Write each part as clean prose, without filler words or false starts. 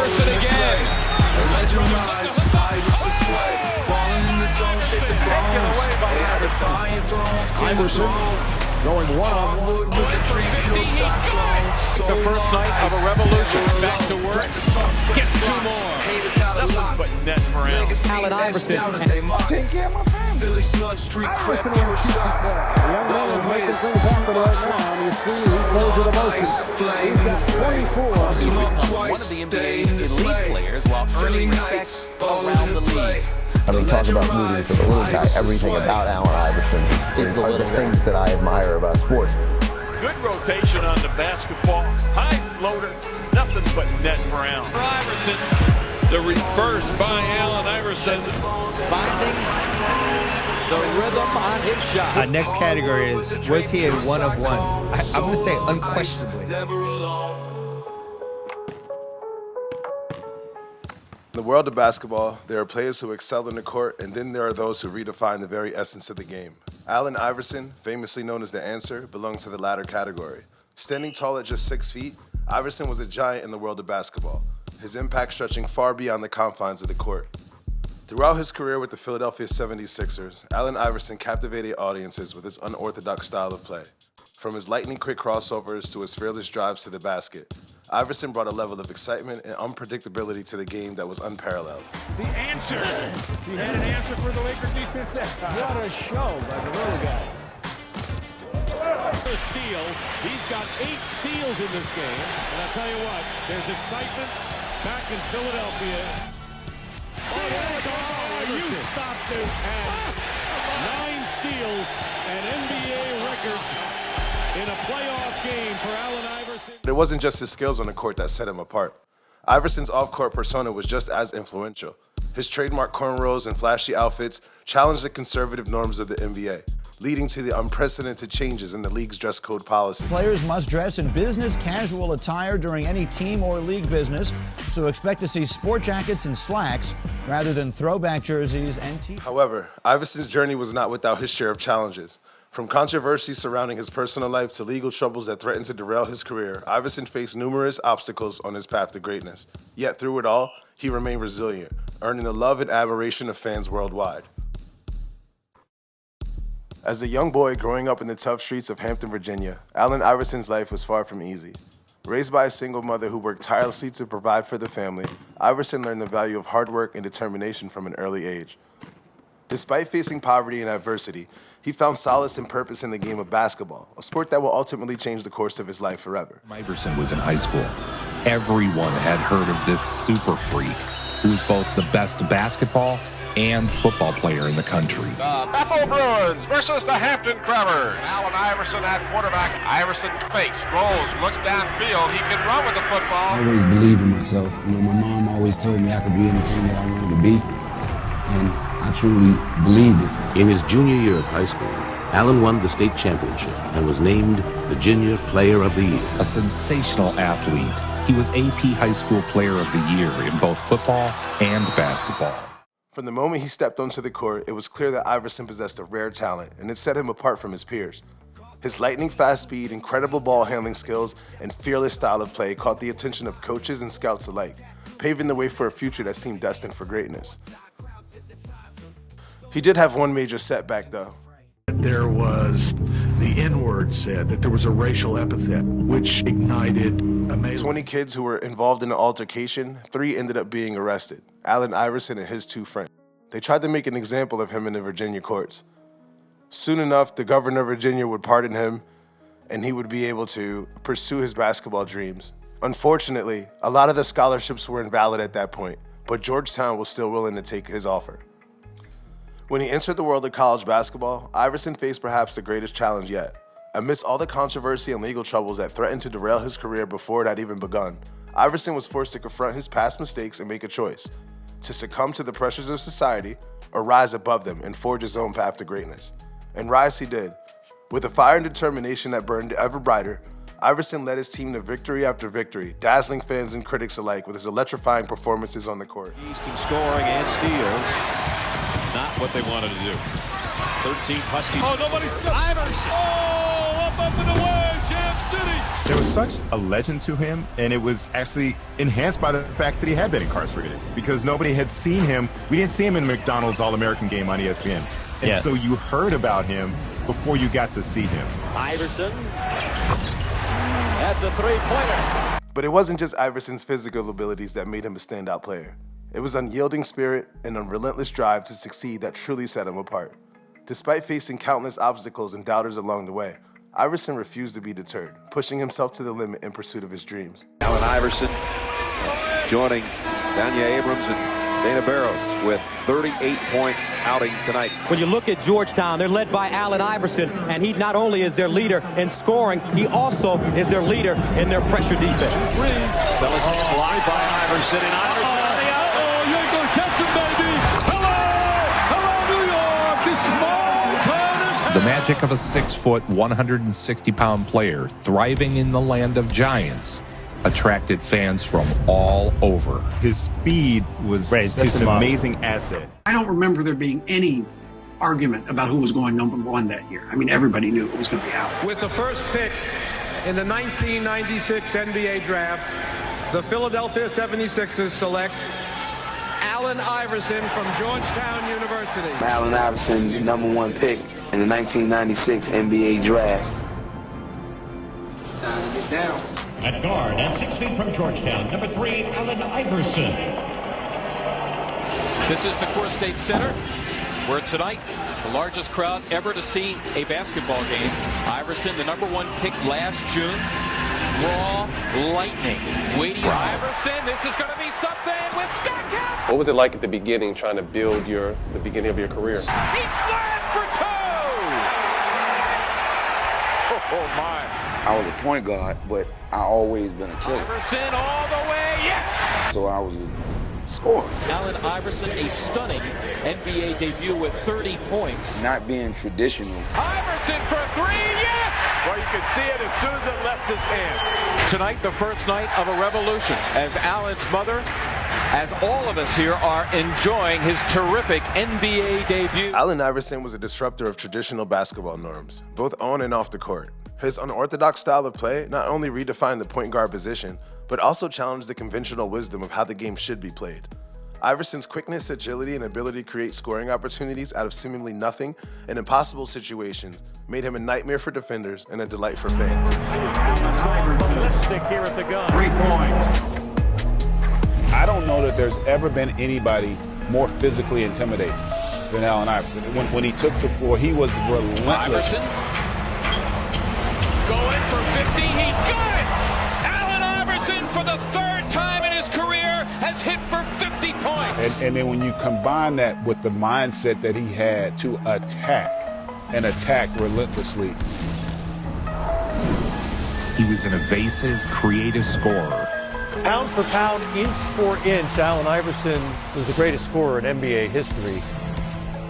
Iverson again. Iverson going one-on-one. The first night of a revolution. Back to work. Gets two more. Nothing but net for Allen. Allen Iverson. Take care of my family. The young man is making things happen right now, and you see he plays with emotion. He's got 24. He's become one of the NBA's elite players while earning respect around the league. I mean, talk about rooting for the little guy. Everything about Allen Iverson is the little things that I admire about sports. Good rotation on the basketball. High floater. Nothing but net for Allen. Iverson. The reverse by Allen Iverson. Finding the rhythm on his shot. Next category is, was he a one of one? I'm going to say unquestionably. In the world of basketball, there are players who excel in the court, and then there are those who redefine the very essence of the game. Allen Iverson, famously known as the Answer, belonged to the latter category. Standing tall at just 6 feet, Iverson was a giant in the world of basketball, his impact stretching far beyond the confines of the court. Throughout his career with the Philadelphia 76ers, Allen Iverson captivated audiences with his unorthodox style of play. From his lightning-quick crossovers to his fearless drives to the basket, Iverson brought a level of excitement and unpredictability to the game that was unparalleled. The answer. He had an answer for the Lakers defense that time. What a show by the little guy. A steal. He's got 8 steals in this game. And I'll tell you what, there's excitement back in Philadelphia. You stop this. And 9 steals, an NBA record in a playoff game for Allen Iverson. But it wasn't just his skills on the court that set him apart. Iverson's off-court persona was just as influential. His trademark cornrows and flashy outfits challenged the conservative norms of the NBA, leading to the unprecedented changes in the league's dress code policy. Players must dress in business casual attire during any team or league business, so expect to see sport jackets and slacks rather than throwback jerseys and t-shirts. However, Iverson's journey was not without his share of challenges. From controversy surrounding his personal life to legal troubles that threatened to derail his career, Iverson faced numerous obstacles on his path to greatness. Yet through it all, he remained resilient, earning the love and admiration of fans worldwide. As a young boy growing up in the tough streets of Hampton, Virginia, Allen Iverson's life was far from easy. Raised by a single mother who worked tirelessly to provide for the family, Iverson learned the value of hard work and determination from an early age. Despite facing poverty and adversity, he found solace and purpose in the game of basketball, a sport that will ultimately change the course of his life forever. Iverson was in high school. Everyone had heard of this super freak who was both the best basketball and football player in the country. The Buffalo Bruins versus the Hampton Crabbers. Allen Iverson at quarterback. Iverson fakes, rolls, looks downfield. He can run with the football. I always believed in myself. You know, my mom always told me I could be anything that I wanted to be, and I truly believed it. In his junior year of high school, Allen won the state championship and was named the Junior Player of the Year. A sensational athlete, he was AP High School Player of the Year in both football and basketball. From the moment he stepped onto the court, it was clear that Iverson possessed a rare talent, and it set him apart from his peers. His lightning-fast speed, incredible ball-handling skills, and fearless style of play caught the attention of coaches and scouts alike, paving the way for a future that seemed destined for greatness. He did have one major setback, though. There was the N-word said, that there was a racial epithet, which ignited a 20 kids who were involved in the altercation, 3 ended up being arrested, Allen Iverson and his 2 friends. They tried to make an example of him in the Virginia courts. Soon enough, the governor of Virginia would pardon him, and he would be able to pursue his basketball dreams. Unfortunately, a lot of the scholarships were invalid at that point, but Georgetown was still willing to take his offer. When he entered the world of college basketball, Iverson faced perhaps the greatest challenge yet. Amidst all the controversy and legal troubles that threatened to derail his career before it had even begun, Iverson was forced to confront his past mistakes and make a choice: to succumb to the pressures of society or rise above them and forge his own path to greatness. And rise he did. With a fire and determination that burned ever brighter, Iverson led his team to victory after victory, dazzling fans and critics alike with his electrifying performances on the court. East in scoring and steals. Not what they wanted to do. 13th Husky. Oh, nobody stopped. Iverson. Oh, up and away. Jam City. There was such a legend to him, and it was actually enhanced by the fact that he had been incarcerated, because nobody had seen him. We didn't see him in the McDonald's All-American game on ESPN. And so you heard about him before you got to see him. Iverson. That's a three-pointer. But it wasn't just Iverson's physical abilities that made him a standout player. It was unyielding spirit and a relentless drive to succeed that truly set him apart. Despite facing countless obstacles and doubters along the way, Iverson refused to be deterred, pushing himself to the limit in pursuit of his dreams. Allen Iverson joining Danya Abrams and Dana Barrows with 38-point outing tonight. When you look at Georgetown, they're led by Allen Iverson, and he not only is their leader in scoring, he also is their leader in their pressure defense. Celestine blocked by Iverson, and Iverson on the out. Oh, you ain't gonna catch him, baby. Hello, New York. This is The magic of a 6-foot, 160-pound player thriving in the land of giants attracted fans from all over. His speed was just an amazing asset. I don't remember there being any argument about who was going #1 that year. I mean, everybody knew it was going to be Allen. With the first pick in the 1996 NBA draft, the Philadelphia 76ers select Allen Iverson from Georgetown University. Allen Iverson, #1 pick in the 1996 NBA draft. Time to get down. At guard, at 6 feet from Georgetown, #3, Allen Iverson. This is the Core State Center, where tonight, the largest crowd ever to see a basketball game. Iverson, the #1 pick last June. Raw lightning waiting. Iverson, this is going to be something with Stockton. What was it like at the beginning, trying to build the beginning of your career? He's flat for two. Oh my. I was a point guard, but I always been a killer. Iverson all the way, yes! So I was a scorer. Allen Iverson, a stunning NBA debut with 30 points. Not being traditional. Iverson for three, yes! Well, you could see it as soon as it left his hand. Tonight, the first night of a revolution, as Allen's mother, as all of us here are enjoying his terrific NBA debut. Allen Iverson was a disruptor of traditional basketball norms, both on and off the court. His unorthodox style of play not only redefined the point guard position, but also challenged the conventional wisdom of how the game should be played. Iverson's quickness, agility, and ability to create scoring opportunities out of seemingly nothing and impossible situations made him a nightmare for defenders and a delight for fans. Ballistic here at the gun. 3 points. I don't know that there's ever been anybody more physically intimidating than Allen Iverson. When he took the floor, he was relentless. Iverson going for 50, he got it! Allen Iverson, for the third time in his career, has hit for 50 points. And then when you combine that with the mindset that he had to attack and attack relentlessly. He was an evasive, creative scorer. Pound for pound, inch for inch, Allen Iverson was the greatest scorer in NBA history.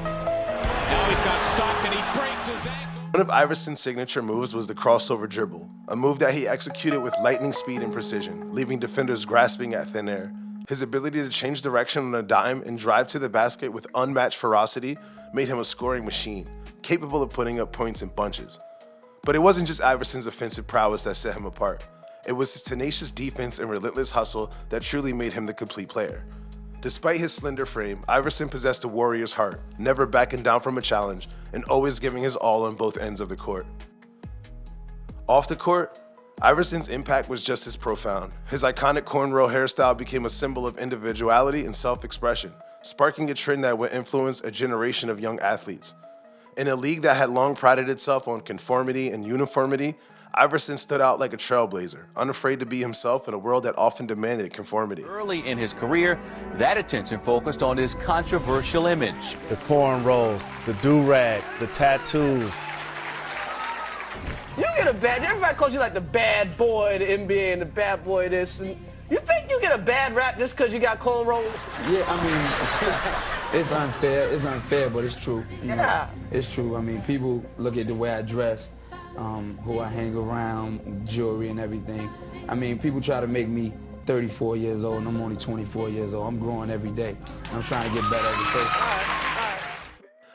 Now he's got Stockton, he breaks his ankle. One of Iverson's signature moves was the crossover dribble, a move that he executed with lightning speed and precision, leaving defenders grasping at thin air. His ability to change direction on a dime and drive to the basket with unmatched ferocity made him a scoring machine, capable of putting up points in bunches. But it wasn't just Iverson's offensive prowess that set him apart. It was his tenacious defense and relentless hustle that truly made him the complete player. Despite his slender frame, Iverson possessed a warrior's heart, never backing down from a challenge, and always giving his all on both ends of the court. Off the court, Iverson's impact was just as profound. His iconic cornrow hairstyle became a symbol of individuality and self-expression, sparking a trend that would influence a generation of young athletes. In a league that had long prided itself on conformity and uniformity, Iverson stood out like a trailblazer, unafraid to be himself in a world that often demanded conformity. Early in his career, that attention focused on his controversial image. The cornrows, the do-rag, the tattoos. You get a bad, everybody calls you like the bad boy of the NBA and the bad boy of this. And you think you get a bad rap just because you got cornrows? Yeah, I mean, it's unfair, but it's true. You know, it's true. I mean, people look at the way I dress, who I hang around, jewelry and everything. I mean, people try to make me 34 years old, and I'm only 24 years old. I'm growing every day. I'm trying to get better every day.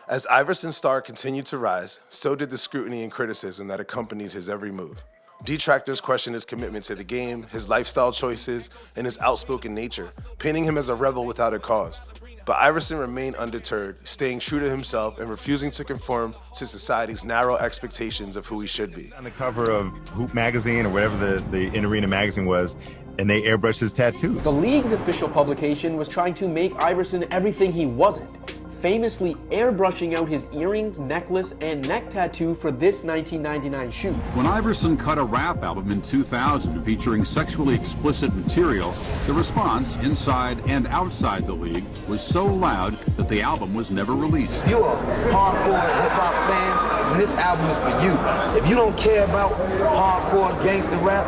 As Iverson's star continued to rise, so did the scrutiny and criticism that accompanied his every move. Detractors question his commitment to the game, his lifestyle choices, and his outspoken nature, painting him as a rebel without a cause. But Iverson remained undeterred, staying true to himself and refusing to conform to society's narrow expectations of who he should be. On the cover of Hoop magazine or whatever the in-arena magazine was, and they airbrushed his tattoos. The league's official publication was trying to make Iverson everything he wasn't, famously airbrushing out his earrings, necklace, and neck tattoo for this 1999 shoot. When Iverson cut a rap album in 2000 featuring sexually explicit material, the response inside and outside the league was so loud that the album was never released. If you're a hardcore hip-hop fan, then this album is for you. If you don't care about hardcore gangster rap,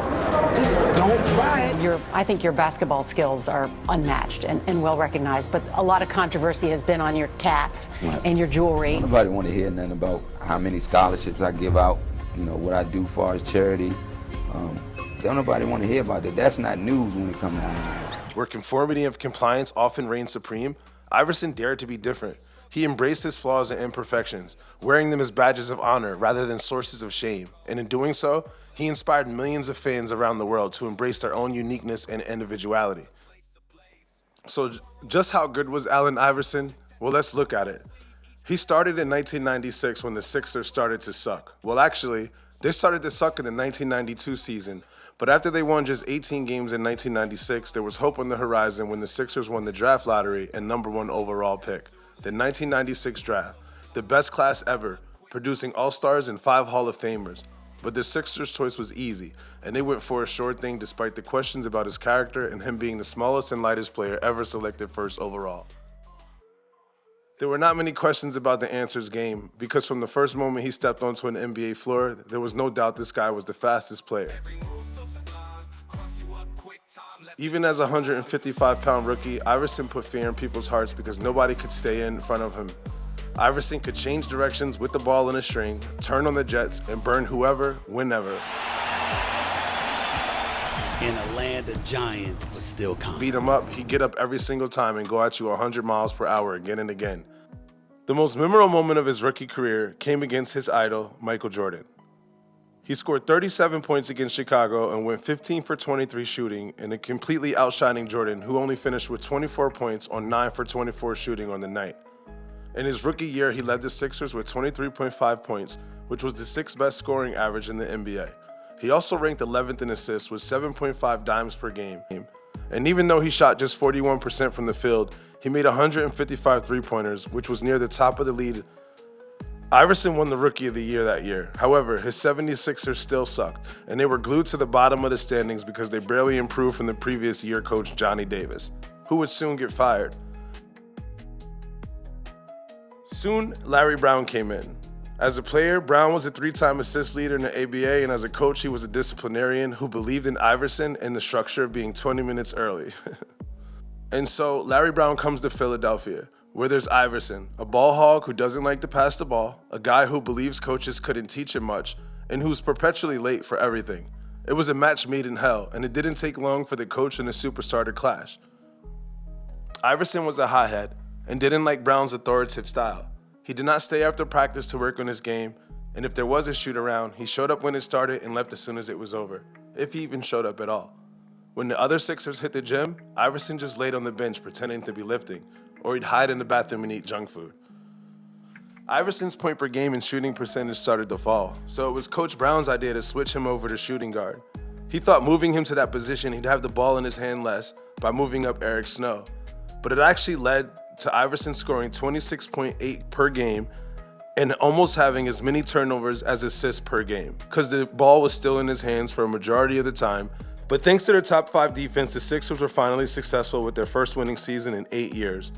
just don't buy it. I think your basketball skills are unmatched and well recognized, but a lot of controversy has been on your tats and your jewelry. Nobody want to hear nothing about how many scholarships I give out, what I do as far as charities. Don't nobody want to hear about that. That's not news when it comes to Iverson. Where conformity and compliance often reign supreme, Iverson dared to be different. He embraced his flaws and imperfections, wearing them as badges of honor rather than sources of shame. And in doing so, he inspired millions of fans around the world to embrace their own uniqueness and individuality. So just how good was Allen Iverson? Well, let's look at it. He started in 1996 when the Sixers started to suck. Well, actually, they started to suck in the 1992 season, but after they won just 18 games in 1996, there was hope on the horizon when the Sixers won the draft lottery and #1 overall pick. The 1996 draft, the best class ever, producing All-Stars and 5 Hall of Famers. But the Sixers' choice was easy, and they went for a sure thing despite the questions about his character and him being the smallest and lightest player ever selected first overall. There were not many questions about the answers game, because from the first moment he stepped onto an NBA floor, there was no doubt this guy was the fastest player. Even as a 155-pound rookie, Iverson put fear in people's hearts because nobody could stay in front of him. Iverson could change directions with the ball in a string, turn on the jets, and burn whoever, whenever. In a land of giants, but still calm. Beat him up, he'd get up every single time and go at you 100 miles per hour again and again. The most memorable moment of his rookie career came against his idol, Michael Jordan. He scored 37 points against Chicago and went 15 for 23 shooting, and completely outshining Jordan, who only finished with 24 points on 9 for 24 shooting on the night. In his rookie year, he led the Sixers with 23.5 points, which was the 6th best scoring average in the NBA. He also ranked 11th in assists with 7.5 dimes per game. And even though he shot just 41% from the field, he made 155 three-pointers, which was near the top of the league. Iverson won the Rookie of the Year that year. However, his 76ers still sucked, and they were glued to the bottom of the standings because they barely improved from the previous year coach Johnny Davis, who would soon get fired. Soon, Larry Brown came in. As a player, Brown was a 3-time assist leader in the ABA, and as a coach, he was a disciplinarian who believed in Iverson and the structure of being 20 minutes early. And so, Larry Brown comes to Philadelphia, where there's Iverson, a ball hog who doesn't like to pass the ball, a guy who believes coaches couldn't teach him much, and who's perpetually late for everything. It was a match made in hell, and it didn't take long for the coach and the superstar to clash. Iverson was a hothead and didn't like Brown's authoritative style. He did not stay after practice to work on his game, and if there was a shoot around, he showed up when it started and left as soon as it was over, if he even showed up at all. When the other Sixers hit the gym, Iverson just laid on the bench pretending to be lifting, or he'd hide in the bathroom and eat junk food. Iverson's point per game and shooting percentage started to fall, so it was Coach Brown's idea to switch him over to shooting guard. He thought moving him to that position, he'd have the ball in his hand less by moving up Eric Snow, but it actually led to Iverson scoring 26.8 per game and almost having as many turnovers as assists per game, because the ball was still in his hands for a majority of the time. But thanks to their top 5 defense, the Sixers were finally successful with their first winning season in 8 years.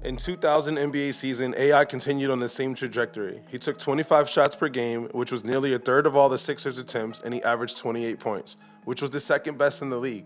In 2000 NBA season, AI continued on the same trajectory. He took 25 shots per game, which was nearly a third of all the Sixers' attempts, and he averaged 28 points, which was the second best in the league.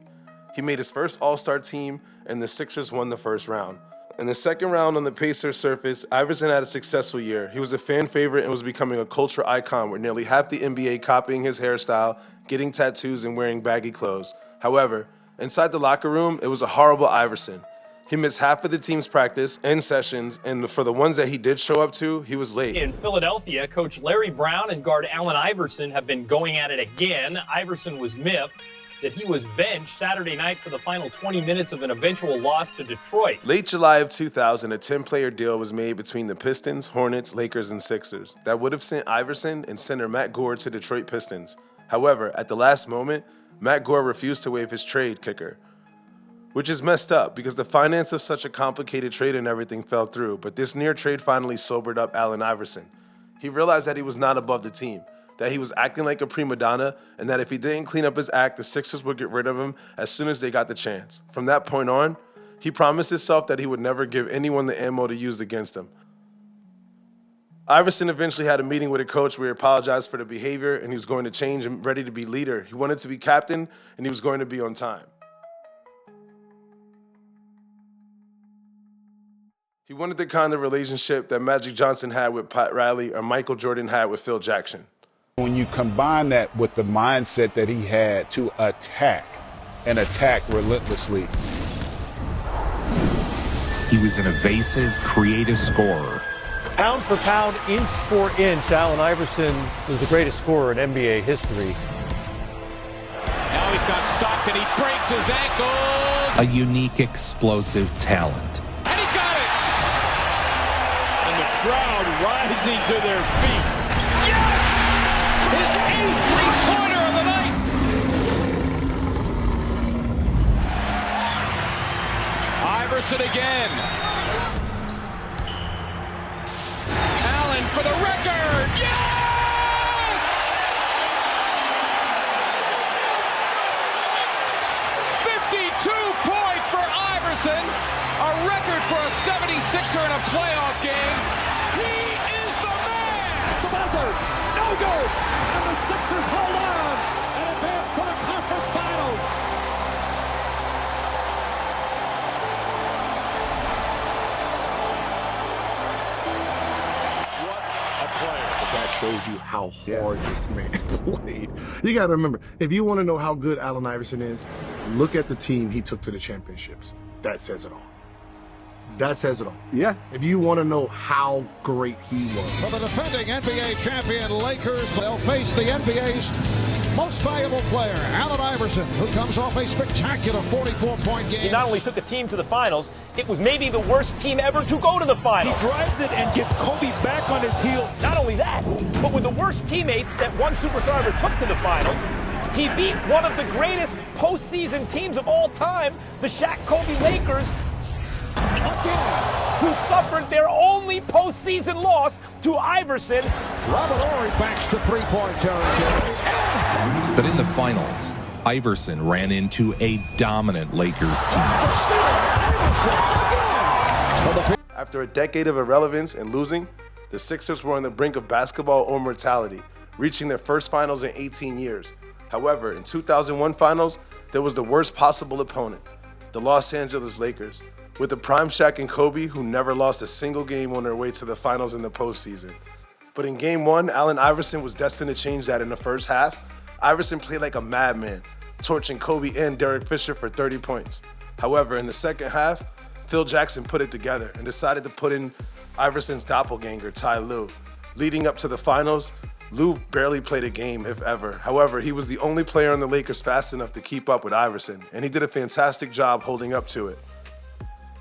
He made his first All-Star team, and the Sixers won the first round. In the second round on the Pacers surface, Iverson had a successful year. He was a fan favorite and was becoming a culture icon, with nearly half the NBA copying his hairstyle, getting tattoos, and wearing baggy clothes. However, inside the locker room, it was a horrible Iverson. He missed half of the team's practice and sessions, and for the ones that he did show up to, he was late. In Philadelphia, Coach Larry Brown and guard Allen Iverson have been going at it again. Iverson was miffed that he was benched Saturday night for the final 20 minutes of an eventual loss to Detroit. Late July of 2000, a 10-player deal was made between the Pistons, Hornets, Lakers, and Sixers that would have sent Iverson and center Matt Gore to Detroit Pistons. However, at the last moment, Matt Gore refused to waive his trade kicker, which is messed up because the finance of such a complicated trade and everything fell through, but this near trade finally sobered up Allen Iverson. He realized that he was not above the team, that he was acting like a prima donna, and that if he didn't clean up his act, the Sixers would get rid of him as soon as they got the chance. From that point on, he promised himself that he would never give anyone the ammo to use against him. Iverson eventually had a meeting with a coach where he apologized for the behavior and he was going to change and ready to be leader. He wanted to be captain and he was going to be on time. He wanted the kind of relationship that Magic Johnson had with Pat Riley or Michael Jordan had with Phil Jackson. When you combine that with the mindset that he had to attack and attack relentlessly. He was an evasive, creative scorer. Pound for pound, inch for inch, Allen Iverson was the greatest scorer in NBA history. Now he's got Stockton. He breaks his ankles. A unique, explosive talent. And he got it. And the crowd rising to their feet. Yes! His 8th three-pointer of the night. Iverson again. Allen for the record. Yes! 52 points for Iverson. A record for a 76er in a playoff game. He is the man. The buzzer. No good. And the Sixers hold on and advance to the conference finals. That shows you how hard this man played. You got to remember, if you want to know how good Allen Iverson is, look at the team he took to the championships. That says it all. That says it all. Yeah. If you want to know how great he was. For the defending NBA champion Lakers, they'll face the NBA's most valuable player, Allen Iverson, who comes off a spectacular 44-point game. He not only took a team to the finals, it was maybe the worst team ever to go to the finals. He drives it and gets Kobe back on his heel. Not only that, but with the worst teammates that one superstar ever took to the finals, he beat one of the greatest postseason teams of all time, the Shaq-Kobe Lakers, who suffered their only postseason loss to Iverson. Robert Horry backs to three-point territory. But in the finals, Iverson ran into a dominant Lakers team. After a decade of irrelevance and losing, the Sixers were on the brink of basketball or mortality, reaching their first finals in 18 years. However, in 2001 finals, there was the worst possible opponent, the Los Angeles Lakers, with the prime Shaq and Kobe, who never lost a single game on their way to the finals in the postseason. But in Game 1, Allen Iverson was destined to change that in the first half. Iverson played like a madman, torching Kobe and Derek Fisher for 30 points. However, in the second half, Phil Jackson put it together and decided to put in Iverson's doppelganger, Ty Lue. Leading up to the finals, Lue barely played a game, if ever. However, he was the only player on the Lakers fast enough to keep up with Iverson, and he did a fantastic job holding up to it.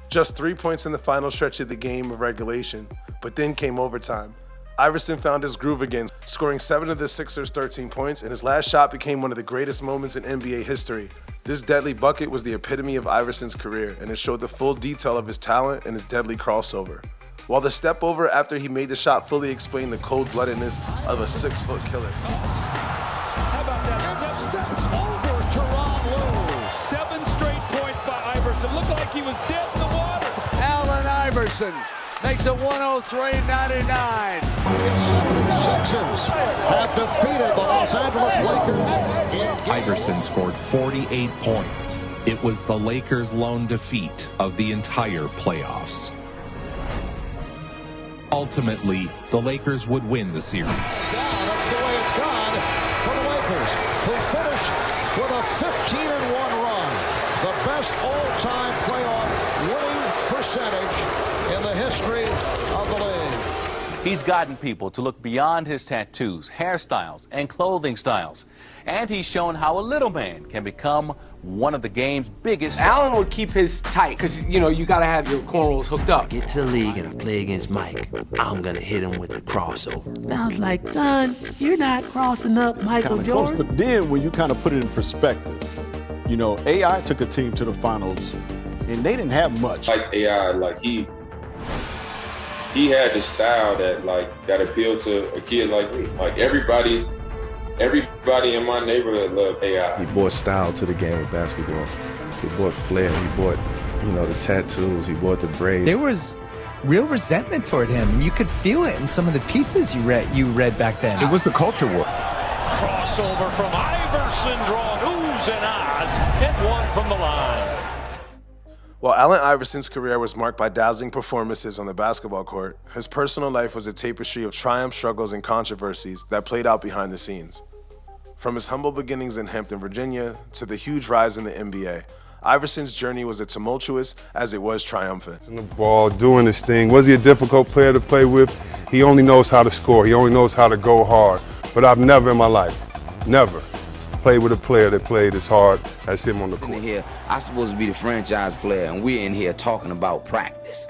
Just 3 points in the final stretch of the game of regulation, but then came overtime. Iverson found his groove again, scoring 7 of the Sixers' 13 points, and his last shot became one of the greatest moments in NBA history. This deadly bucket was the epitome of Iverson's career, and it showed the full detail of his talent and his deadly crossover. While the step over after he made the shot fully explained the cold-bloodedness of a 6-foot killer. How about that? Steps over to Ron Lue. 7 straight points by Iverson. Looked like he was dead in the water. Allen Iverson makes it 103-99. The 76ers have defeated the Los Angeles Lakers. Iverson scored 48 points. It was the Lakers' lone defeat of the entire playoffs. Ultimately, the Lakers would win the series. That's the way it's gone for the Lakers, who finished with a 15-1 run. The best highest all-time playoff winning percentage in the history of the league. He's gotten people to look beyond his tattoos, hairstyles, and clothing styles. And he's shown how a little man can become one of the game's biggest. Allen would keep his tight, because, you know, you got to have your cornrows hooked up. Get to the league and I play against Mike. I'm going to hit him with the crossover. And I was like, son, you're not crossing up Michael Jordan. Close, but then when you kind of put it in perspective, you know, AI took a team to the finals, and they didn't have much. Like AI, like he had the style that appealed to a kid like me. Like everybody in my neighborhood loved AI. He brought style to the game of basketball. He brought flair. He brought, you know, the tattoos. He brought the braids. There was real resentment toward him. You could feel it in some of the pieces you read back then. It was the culture war. Crossover from Iverson, drawing oohs and ahs, and one from the line. While Allen Iverson's career was marked by dazzling performances on the basketball court, his personal life was a tapestry of triumphs, struggles, and controversies that played out behind the scenes. From his humble beginnings in Hampton, Virginia, to the huge rise in the NBA, Iverson's journey was as tumultuous as it was triumphant. The ball, doing this thing. Was he a difficult player to play with? He only knows how to score. He only knows how to go hard. But I've never in my life, never, played with a player that played as hard as him on the court. Here, I'm supposed to be the franchise player, and we're in here talking about practice.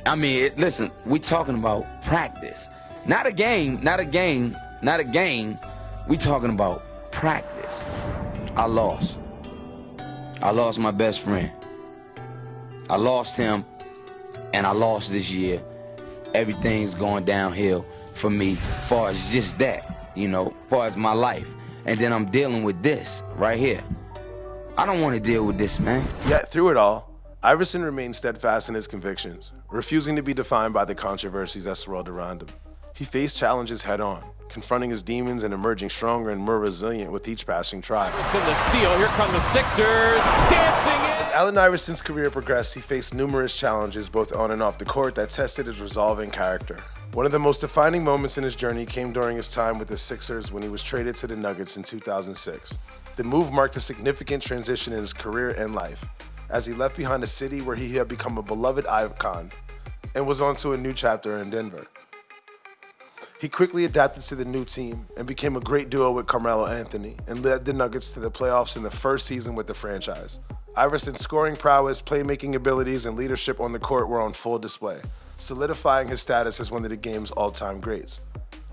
I mean, listen, we're talking about practice. Not a game, not a game, not a game. We're talking about practice. I lost. I lost my best friend. I lost him, and I lost this year. Everything's going downhill for me, as far as just that, you know, as far as my life. And then I'm dealing with this right here. I don't want to deal with this, man. Yet through it all, Iverson remained steadfast in his convictions, refusing to be defined by the controversies that swirled around him. He faced challenges head-on, confronting his demons and emerging stronger and more resilient with each passing trial. Iverson the steal, here come the Sixers, dancing in. As Allen Iverson's career progressed, he faced numerous challenges both on and off the court that tested his resolve and character. One of the most defining moments in his journey came during his time with the Sixers when he was traded to the Nuggets in 2006. The move marked a significant transition in his career and life, as he left behind a city where he had become a beloved icon and was on to a new chapter in Denver. He quickly adapted to the new team and became a great duo with Carmelo Anthony and led the Nuggets to the playoffs in the first season with the franchise. Iverson's scoring prowess, playmaking abilities, and leadership on the court were on full display, solidifying his status as one of the game's all-time greats.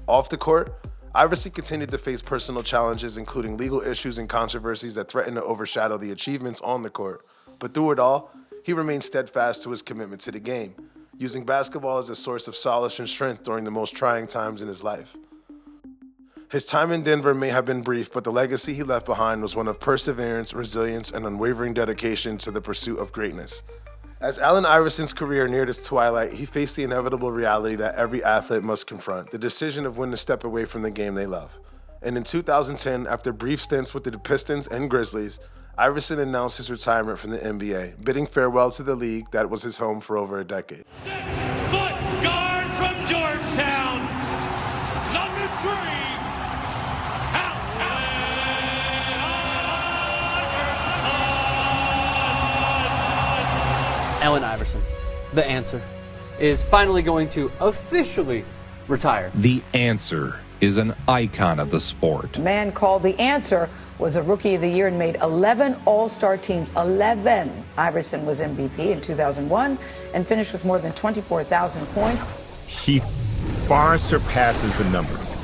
Off the court, Iverson continued to face personal challenges, including legal issues and controversies that threatened to overshadow the achievements on the court. But through it all, he remained steadfast to his commitment to the game, using basketball as a source of solace and strength during the most trying times in his life. His time in Denver may have been brief, but the legacy he left behind was one of perseverance, resilience, and unwavering dedication to the pursuit of greatness. As Allen Iverson's career neared its twilight, he faced the inevitable reality that every athlete must confront, the decision of when to step away from the game they love. And in 2010, after brief stints with the Pistons and Grizzlies, Iverson announced his retirement from the NBA, bidding farewell to the league that was his home for over a decade. 6-foot guard from Georgetown, number 3, Allen Iverson, the answer, is finally going to officially retire. The answer is an icon of the sport. The man called the answer was a Rookie of the Year and made 11 All-Star teams. 11. Iverson was MVP in 2001 and finished with more than 24,000 points. He far surpasses the numbers.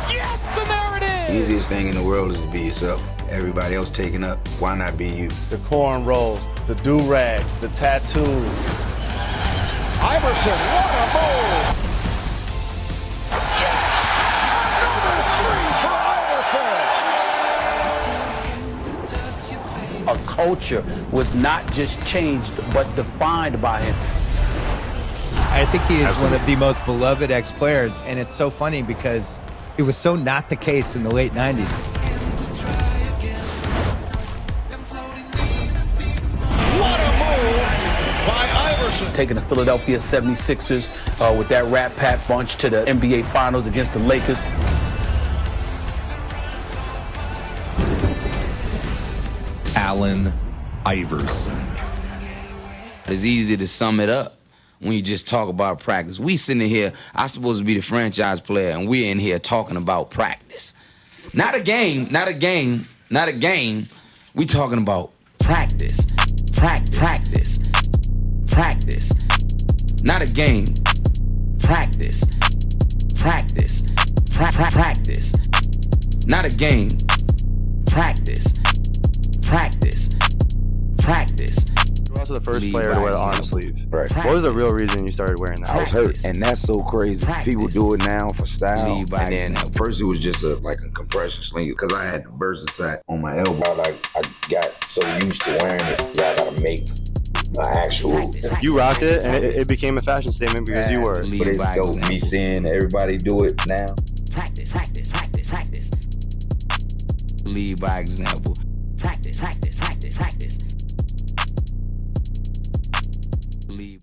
Yes, and there it is! Easiest thing in the world is to be yourself. Everybody else taking up. Why not be you? The cornrows, the do-rag, the tattoos. Iverson, what a move! A culture was not just changed, but defined by him. I think he is one of the most beloved ex-players, and it's so funny because it was so not the case in the late 90s. What a move by Iverson. Taking the Philadelphia 76ers with that Rat Pack bunch to the NBA Finals against the Lakers. Allen Iverson. It's easy to sum it up when you just talk about practice. We sitting here, I'm supposed to be the franchise player, and we're in here talking about practice. Not a game, not a game, not a game. We talking about practice, practice, practice. Not a game, practice, practice, practice. Not a game, practice, practice, practice. You're also the first player to wear the arm sleeve. Right. What was the real reason you started wearing that? I was hurt, and that's so crazy. People do it now for style, and then first it was just like a compression sling because I had the Versace on my elbow. Like I got so used to wearing it, y'all gotta make an actual. You rocked it, and it became a fashion statement because you were. But it's dope me seeing everybody do it now. Practice. Lead by example.